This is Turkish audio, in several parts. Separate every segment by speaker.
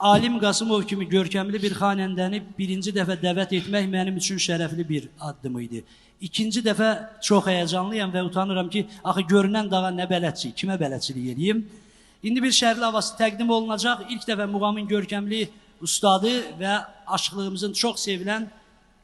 Speaker 1: Alim Qasımov kimi görkəmli bir xanəndəni birinci dəfə dəvət etmək mənim üçün şərəfli bir addım idi. İkinci dəfə çox həyəcanlıyam və utanıram ki, axı görünən dağa nə bələdçi, kimə bələdçilik edeyim. İndi bir şəhərli havası təqdim olunacaq. İlk dəfə muğamın görkəmli ustadı və aşıqlığımızın çox sevilən,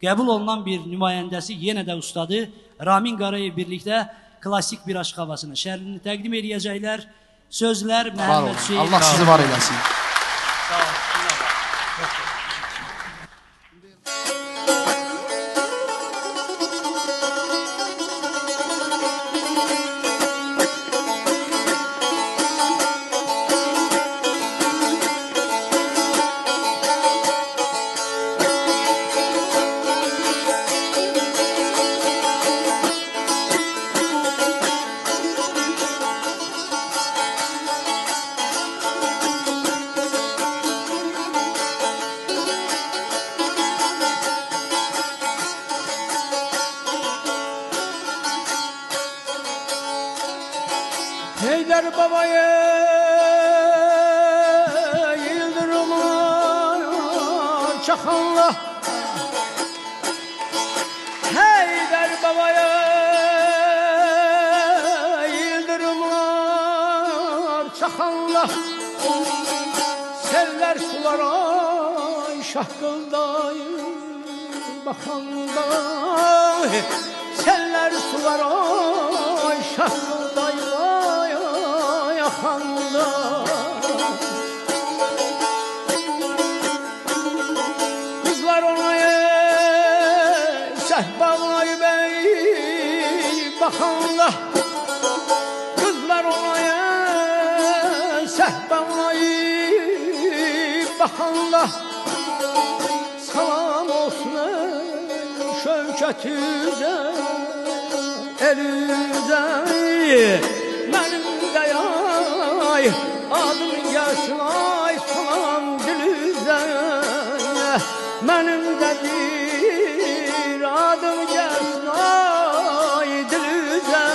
Speaker 1: qəbul olunan bir nümayəndəsi, yenə də ustadı Ramin Qarayev birlikdə klasik bir aşıq havasını şəhərlini təqdim edəcəklər. Sözlər Məhəmməd Hüseyin.
Speaker 2: Allah sizi var eləsin.
Speaker 1: Sağ olun.
Speaker 3: Heydər babaya yıldırımlar çakanla, Heydər babaya yıldırımlar çakanla, seller sulara şahkılday bakanda, seller sulara şahkılday yakanda. Kızlar ona sehbağına bey bakanda, kızlar ona sehbağına bakanda, salam olsun şövkətüzə elüzə, mənim də yay adım gəlsin ay salam dilüzə, mənim də bir adım gəlsin ay dilüzə.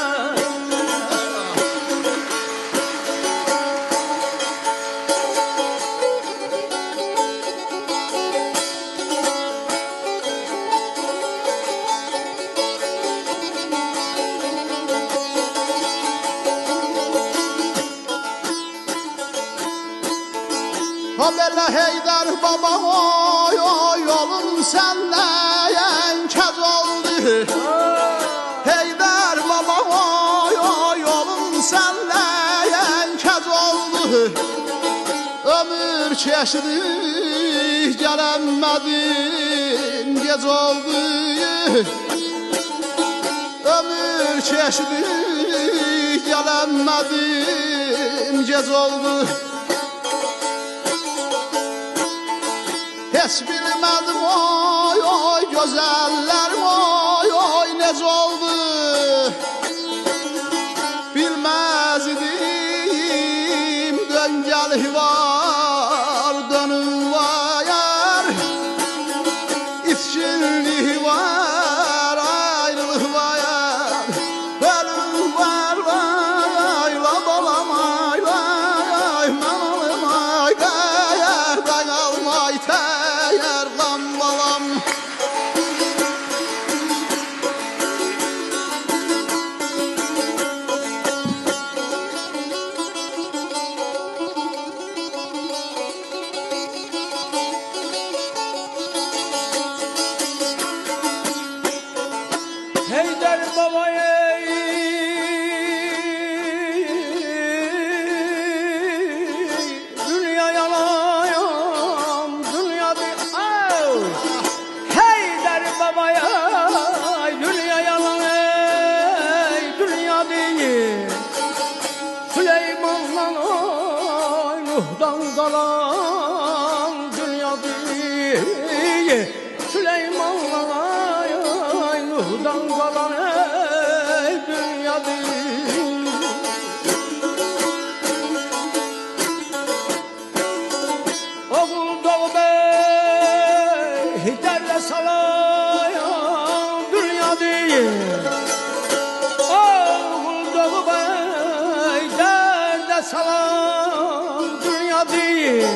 Speaker 2: O belə Heydər baba oy oy yolun sənləyən kəz oldu. Heydər baba oy oy yolun sənləyən kəz oldu. Ömür keçdi gələnmədim gec oldu. Ömür keçdi gələnmədim gec oldu. Heç bilmədim oy oy gözəllərim oy oy necə oldu. Bilməz idim döngəli var dönüm var, itkinlik var ayrılıq var, ölüm var vay la balam ay vay manalım ay dəyər dağalmay təyər lam balam.
Speaker 3: Heydər babaya dünya yalayam, dünya bir ay. Heydər babaya dünya yalayam, dünya değil. Süleyman'dan ay Nuh'dan kalan dünya değil. Süleyman'dan ay Nuh'dan kalan dünya değil. Oğul doğu bey derle salayan dünya değil. Oğul doğu bey derle salam dünya değil.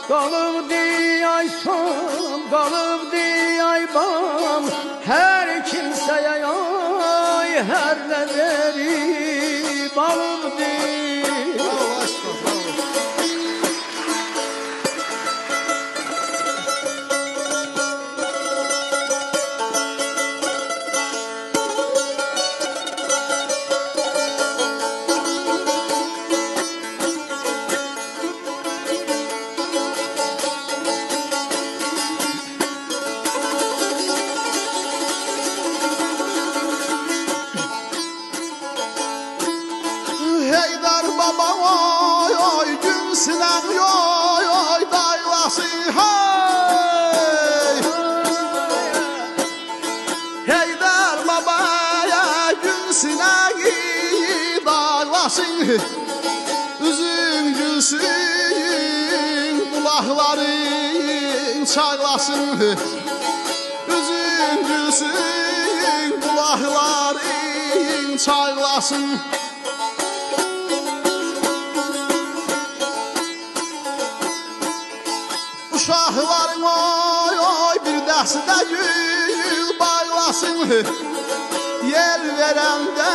Speaker 3: Qalıbdı ay son, qalıbdı ay bam, hər kimsəyə ay, hər nə verib alıbdı.
Speaker 2: Heydar baba oy oy gün sinem yoy oy daylası hey. Heydar baba ya gün sineği daylasın. Üzün gülsün kulakların çaylasın. Üzün gülsün kulakların çaylasın. Uşaqların oy oy bir dəstə gül baylasın. Yer verəndə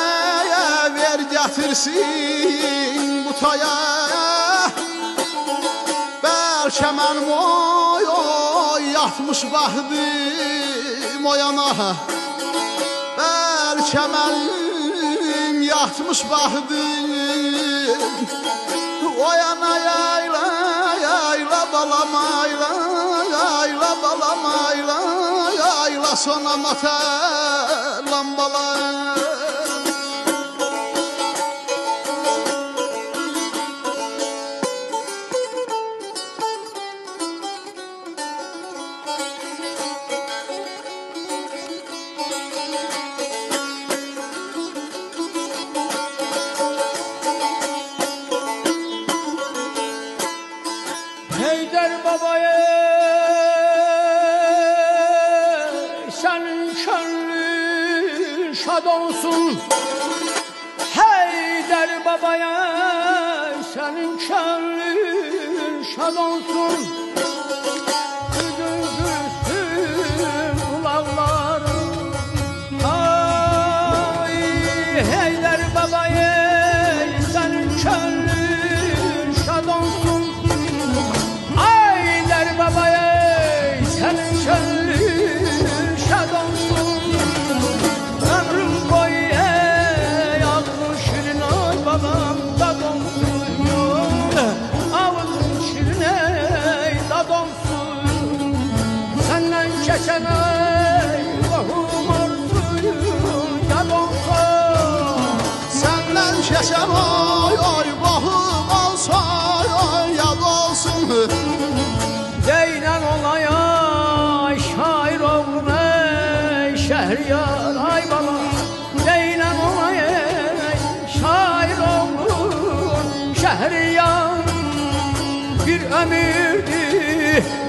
Speaker 2: ver gətirsin bu taya. Bəlkə mənim oy oy yatmış baxdım o yana. Bəlkə mənim yatmış baxdım o yana yayla. Yayla balam ayla, yayla balam ayla, yayla sona mata lambalar.
Speaker 3: Heydər babaya sənin könlün şad olsun. Heydər babaya sənin könlün şad olsun. Üzün gülsün kulakların. Ay Heydər babaya sənin könlün şad olsun. Babaya senin könlün şad olsun. Ömrüm boyu ağzın şirin ay babam dad olsun. Ağzın şirin ey dad olsun. Senden keçen ay vahum arzuyum yad olsun.
Speaker 2: Senden keçen oy oy vahum olsa oy yad olsun.
Speaker 3: Deylen olaya şair oğlum ey Şehriyar ay baba. Deylen olaya şair oğlum Şehriyar. Bir ömürdü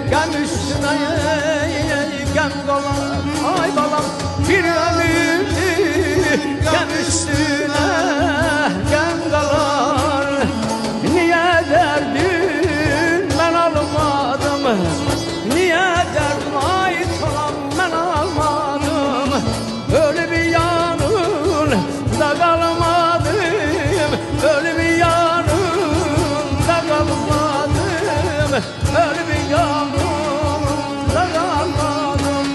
Speaker 3: gem üstüne gem dolan ay balam. Bir ömürdü gem üstüne gem dolan. Niye derdin ben almadım? Niye dermayı falan ben almadım? Öyle bir yanın da kalmadım. Öyle bir yanın da kalmadım. Öyle bir yanın da kalmadım.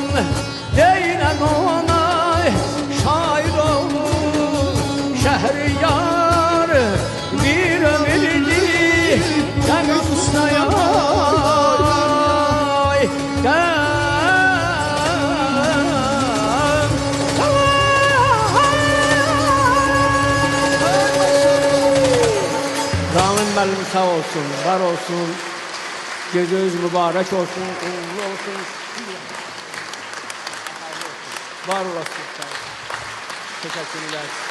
Speaker 3: Deylen ona şair oğlum Şehriyar. Bir ömürlü gem üstüne yay Rahmin benim sağ olsun, var olsun. Geceniz mübarek olsun, uğurlu olsun. Var olasın. Teşekkürler.